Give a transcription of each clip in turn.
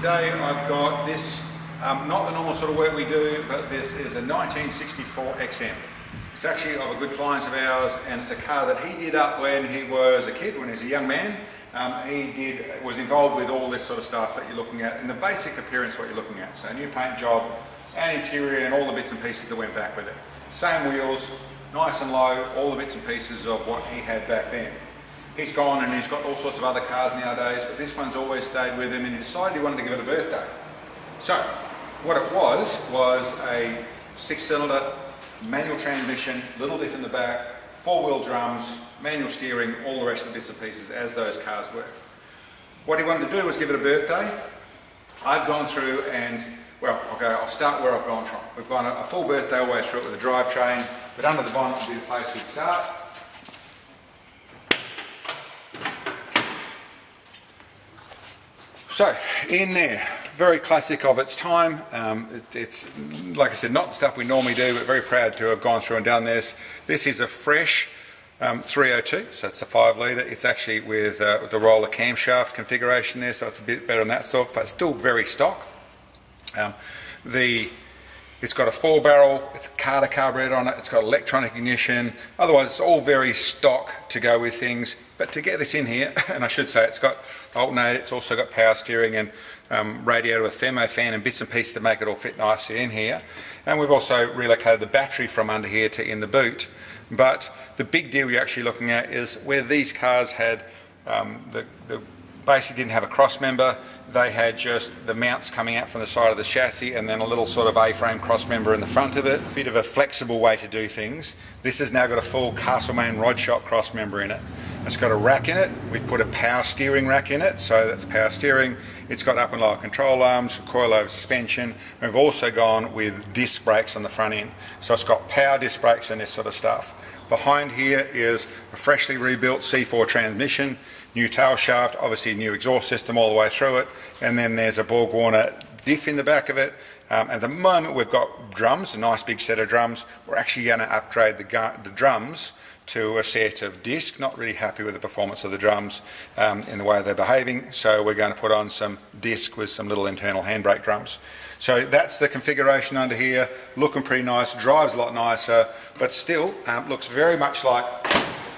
Today I've got this, not the normal sort of work we do, but this is a 1964 XM. It's actually of a good client of ours, and it's a car that he did up when he was a kid, when he was a young man. He was involved with all this sort of stuff that you're looking at, and the basic appearance what you're looking at. So a new paint job, and interior, and all the bits and pieces that went back with it. Same wheels, nice and low, all the bits and pieces of what he had back then. He's gone and he's got all sorts of other cars nowadays, but this one's always stayed with him, and he decided he wanted to give it a birthday. So what it was a 6-cylinder manual transmission, little diff in the back, 4-wheel drums, manual steering, all the rest of the bits and pieces as those cars were. What he wanted to do was give it a birthday. I've gone through and, well, I'll start where I've gone from. We've gone a full birthday all the way through it with a drivetrain, but under the bonnet would be the place we'd start. So, in there, very classic of its time. It's, like I said, not the stuff we normally do, but very proud to have gone through and done this. This is a fresh 302, so it's a 5 litre. It's actually with the roller camshaft configuration there, so it's a bit better than that stuff, but still very stock. It's got a 4-barrel, it's a Carter carburetor on it, it's got electronic ignition. Otherwise, it's all very stock to go with things. But to get this in here, and I should say it's got alternator, it's also got power steering and radiator with thermofan and bits and pieces to make it all fit nicely in here. And we've also relocated the battery from under here to in the boot. But the big deal you're actually looking at is where these cars had basically didn't have a cross member. They had just the mounts coming out from the side of the chassis and then a little sort of A-frame cross member in the front of it. A bit of a flexible way to do things. This has now got a full Castlemaine rod shot cross member in it. It's got a rack in it. We put a power steering rack in it, so that's power steering. It's got up and lower control arms, coilover suspension. And we've also gone with disc brakes on the front end. So it's got power disc brakes and this sort of stuff. Behind here is a freshly rebuilt C4 transmission, new tail shaft, obviously a new exhaust system all the way through it, and then there's a Borg Warner diff in the back of it. At the moment we've got drums, a nice big set of drums. We're actually going to upgrade the drums to a set of disc. Not really happy with the performance of the drums in the way they're behaving, so we're going to put on some disc with some little internal handbrake drums. So that's the configuration under here, looking pretty nice, drives a lot nicer, but still looks very much like the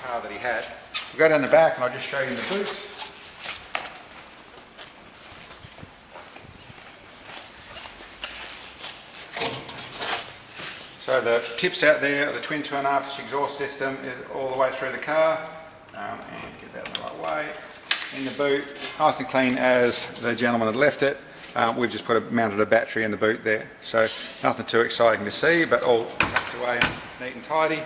car that he had. We'll go down the back and I'll just show you in the boot. So the tips out there, the twin 2.5-inch exhaust system is all the way through the car, and get that in the right way. In the boot, nice and clean as the gentleman had left it. We've just mounted a battery in the boot there, so nothing too exciting to see, but all tucked away and neat and tidy.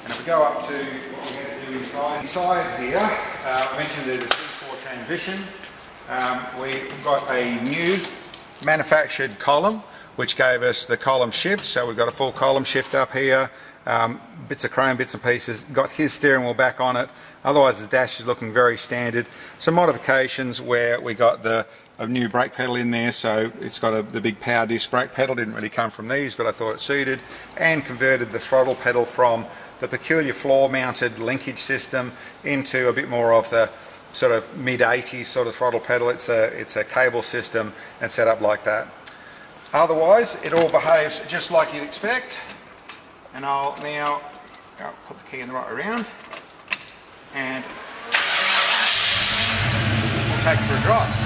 And if we go up to what we're going to do inside here, I mentioned there's a C4 transmission. We've got a new manufactured column, which gave us the column shift. So we've got a full column shift up here, bits of chrome, bits and pieces, got his steering wheel back on it. Otherwise the dash is looking very standard. Some modifications where we got a new brake pedal in there, so it's got the big power disc brake pedal, didn't really come from these, but I thought it suited, and converted the throttle pedal from the peculiar floor mounted linkage system into a bit more of the sort of mid-80s sort of throttle pedal. It's a cable system and set up like that. Otherwise, it all behaves just like you'd expect. And I'll now put the key in the right way around, and we'll take it for a drive.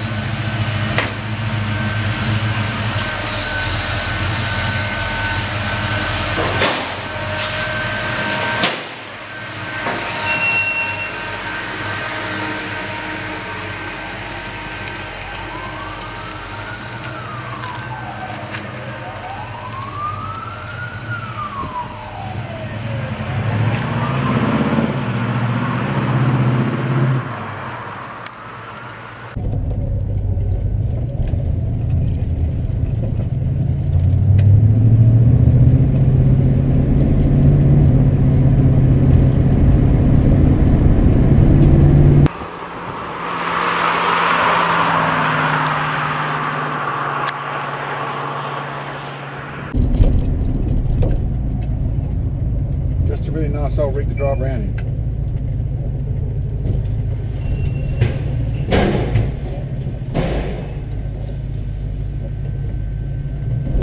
Just a really nice old rig to drive around in.